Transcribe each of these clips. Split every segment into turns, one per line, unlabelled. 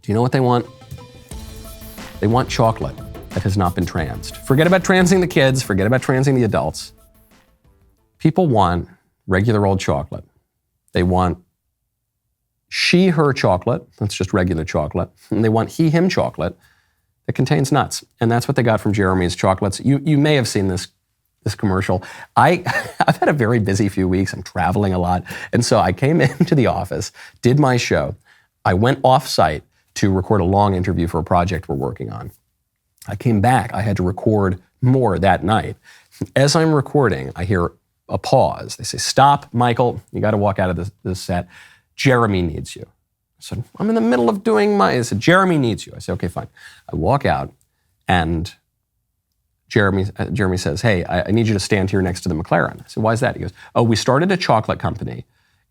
Do you know what they want? They want chocolate that has not been transed. Forget about transing the kids, forget about transing the adults. People want regular old chocolate. They want she-her chocolate, that's just regular chocolate, and they want he-him chocolate that contains nuts. And that's what they got from Jeremy's Chocolates. You may have seen this commercial. I've had a very busy few weeks. I'm traveling a lot. And so I came into the office, did my show. I went off-site to record a long interview for a project we're working on. I came back. I had to record more that night. As I'm recording, I hear a pause. They say, "Stop, Michael. You got to walk out of this set. Jeremy needs you." I said, "I'm in the middle of doing my..." They said, "Jeremy needs you." I said, "Okay, fine." I walk out and Jeremy says, "Hey, I need you to stand here next to the McLaren." I said, "Why is that?" He goes, "Oh, we started a chocolate company.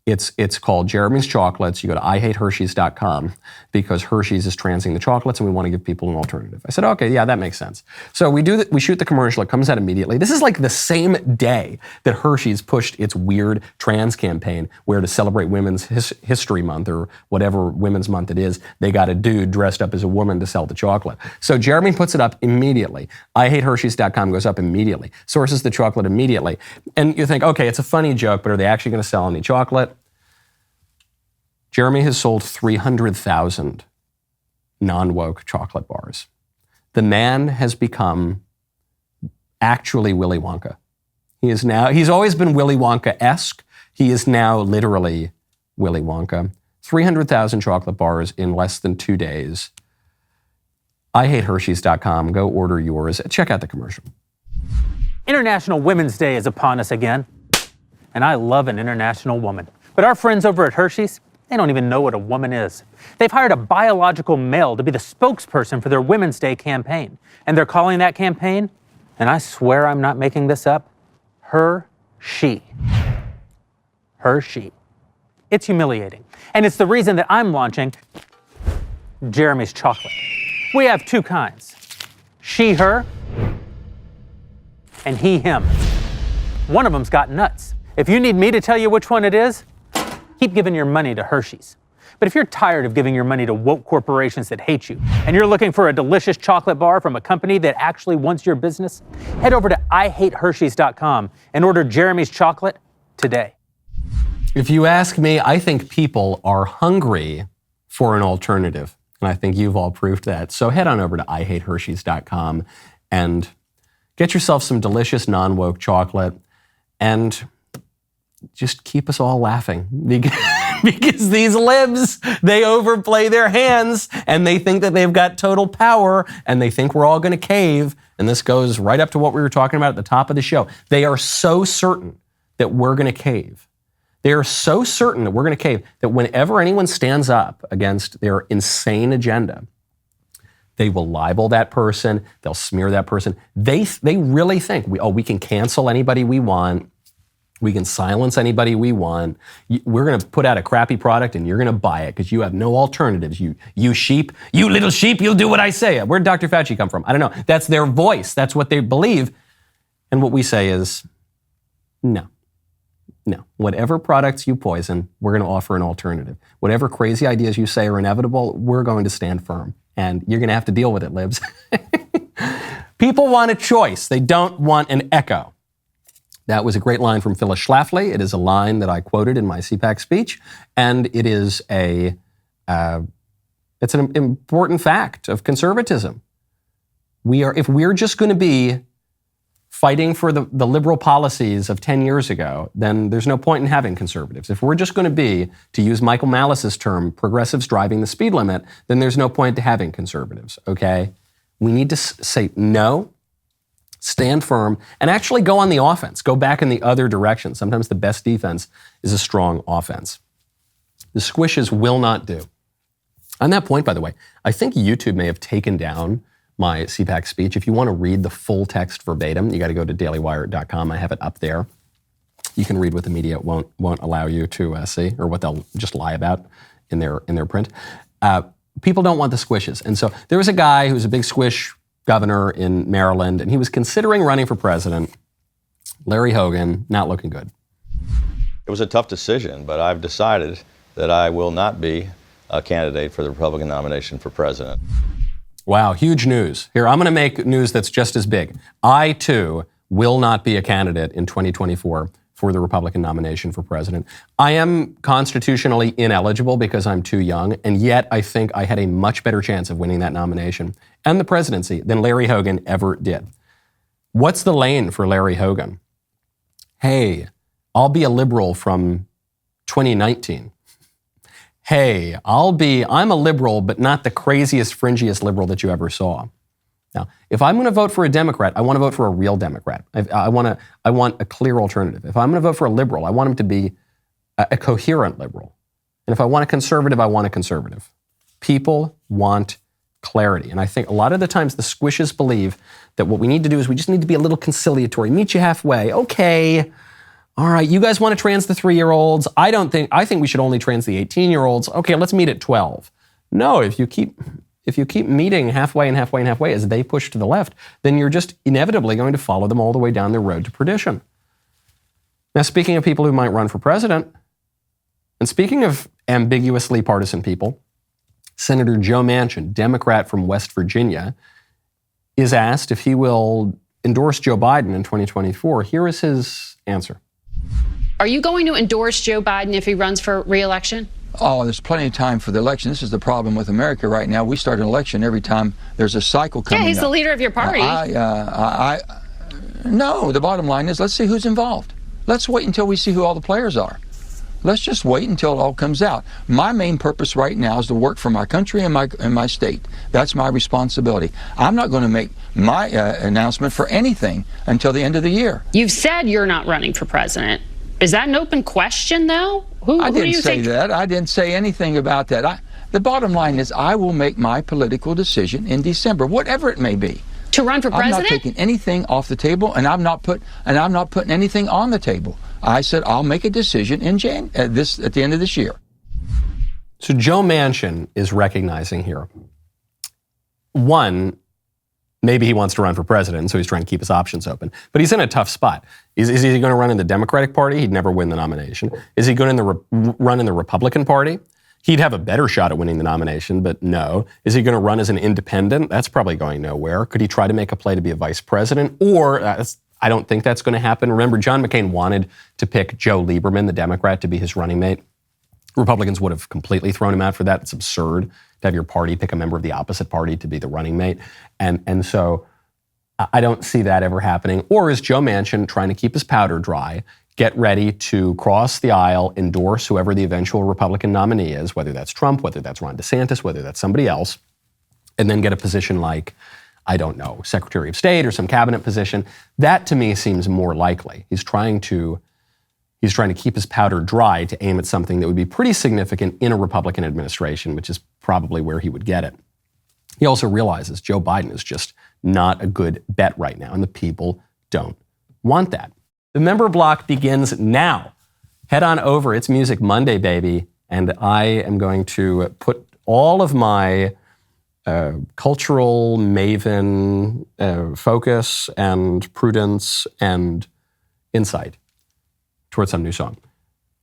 It's called Jeremy's Chocolates. You go to IHateHersheys.com because Hersheys is transing the chocolates and we want to give people an alternative." I said, "Okay, yeah, that makes sense." So we shoot the commercial. It comes out immediately. This is like the same day that Hersheys pushed its weird trans campaign where to celebrate Women's History Month or whatever Women's Month it is, they got a dude dressed up as a woman to sell the chocolate. So Jeremy puts it up immediately. IHateHersheys.com goes up immediately. Sources the chocolate immediately. And you think, okay, it's a funny joke, but are they actually going to sell any chocolate? Jeremy has sold 300,000 non-woke chocolate bars. The man has become actually Willy Wonka. He's always been Willy Wonka-esque. He is now literally Willy Wonka. 300,000 chocolate bars in less than 2 days. IHateHersheys.com. Go order yours. Check out the commercial.
International Women's Day is upon us again, and I love an international woman. But our friends over at Hersheys, they don't even know what a woman is. They've hired a biological male to be the spokesperson for their Women's Day campaign. And they're calling that campaign, and I swear I'm not making this up, Hershey. Hershey. It's humiliating. And it's the reason that I'm launching Jeremy's Chocolate. We have two kinds, she-her and he-him. One of them's got nuts. If you need me to tell you which one it is, keep giving your money to Hersheys. But if you're tired of giving your money to woke corporations that hate you, and you're looking for a delicious chocolate bar from a company that actually wants your business, head over to IHateHersheys.com and order Jeremy's Chocolate today.
If you ask me, I think people are hungry for an alternative. And I think you've all proved that. So head on over to IHateHersheys.com and get yourself some delicious non-woke chocolate and just keep us all laughing because these libs, they overplay their hands and they think that they've got total power and they think we're all going to cave. And this goes right up to what we were talking about at the top of the show. They are so certain that we're going to cave. They are so certain that we're going to cave that whenever anyone stands up against their insane agenda, they will libel that person. They'll smear that person. They really think we can cancel anybody we want. We can silence anybody we want. We're going to put out a crappy product and you're going to buy it because you have no alternatives. You sheep, you little sheep, you'll do what I say. Where'd Dr. Fauci come from? I don't know. That's their voice. That's what they believe. And what we say is, no. Whatever products you poison, we're going to offer an alternative. Whatever crazy ideas you say are inevitable, we're going to stand firm. And you're going to have to deal with it, libs. People want a choice. They don't want an echo. That was a great line from Phyllis Schlafly. It is a line that I quoted in my CPAC speech, and it is it's an important fact of conservatism. If we're just going to be fighting for the liberal policies of 10 years ago, then there's no point in having conservatives. If we're just going to be, to use Michael Malice's term, progressives driving the speed limit, then there's no point to having conservatives, okay? We need to say no, stand firm, and actually go on the offense. Go back in the other direction. Sometimes the best defense is a strong offense. The squishes will not do. On that point, by the way, I think YouTube may have taken down my CPAC speech. If you want to read the full text verbatim, you got to go to dailywire.com. I have it up there. You can read what the media won't allow you to see, or what they'll just lie about in their print. People don't want the squishes. And so there was a guy who's a big squish governor in Maryland, and he was considering running for president. Larry Hogan, not looking good.
It was a tough decision, but I've decided that I will not be a candidate for the Republican nomination for president.
Wow, huge news. Here, I'm going to make news that's just as big. I, too, will not be a candidate in 2024 for the Republican nomination for president. I am constitutionally ineligible because I'm too young, and yet I think I had a much better chance of winning that nomination and the presidency than Larry Hogan ever did. What's the lane for Larry Hogan? Hey, I'll be a liberal from 2019. Hey, I'm a liberal, but not the craziest, fringiest liberal that you ever saw. Now, if I'm going to vote for a Democrat, I want to vote for a real Democrat. I want a clear alternative. If I'm going to vote for a liberal, I want him to be a coherent liberal. And if I want a conservative, I want a conservative. People want clarity. And I think a lot of the times the squishes believe that what we need to do is we just need to be a little conciliatory, meet you halfway. Okay. All right, you guys want to trans the 3-year-olds? I think we should only trans the 18-year-olds. Okay, let's meet at 12. No, if you keep meeting halfway and halfway and halfway as they push to the left, then you're just inevitably going to follow them all the way down their road to perdition. Now, speaking of people who might run for president, and speaking of ambiguously partisan people, Senator Joe Manchin, Democrat from West Virginia, is asked if he will endorse Joe Biden in 2024. Here is his answer.
Are you going to endorse Joe Biden if he runs for re-election?
Oh, there's plenty of time for the election. This is the problem with America right now. We start an election every time there's a cycle coming up.
Yeah, he's the leader of your party.
No, the bottom line is let's see who's involved. Let's wait until we see who all the players are. Let's just wait until it all comes out. My main purpose right now is to work for my country and my state. That's my responsibility. I'm not going to make my announcement for anything until the end of the year.
You've said you're not running for president. Is that an open question, though?
I didn't say that. I didn't say anything about that. The bottom line is I will make my political decision in December, whatever it may be.
To run for president?
I'm not taking anything off the table, and I'm not putting anything on the table. I said I'll make a decision at the end of this year.
So Joe Manchin is recognizing here, one, maybe he wants to run for president, so he's trying to keep his options open. But he's in a tough spot. Is he going to run in the Democratic Party? He'd never win the nomination. Is he going to run in the Republican Party? He'd have a better shot at winning the nomination, but no. Is he going to run as an independent? That's probably going nowhere. Could he try to make a play to be a vice president? Or, I don't think that's going to happen. Remember, John McCain wanted to pick Joe Lieberman, the Democrat, to be his running mate. Republicans would have completely thrown him out for that. It's absurd to have your party pick a member of the opposite party to be the running mate. And so I don't see that ever happening. Or is Joe Manchin trying to keep his powder dry, get ready to cross the aisle, endorse whoever the eventual Republican nominee is, whether that's Trump, whether that's Ron DeSantis, whether that's somebody else, and then get a position like, I don't know, Secretary of State or some cabinet position? That to me seems more likely. He's trying to keep his powder dry to aim at something that would be pretty significant in a Republican administration, which is probably where he would get it. He also realizes Joe Biden is just not a good bet right now, and the people don't want that. The member block begins now. Head on over. It's Music Monday, baby, and I am going to put all of my cultural maven focus and prudence and insight towards some new song.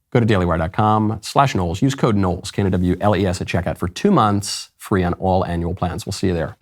Go to dailywire.com/Knowles. Use code Knowles, Knowles, at checkout for 2 months free on all annual plans. We'll see you there.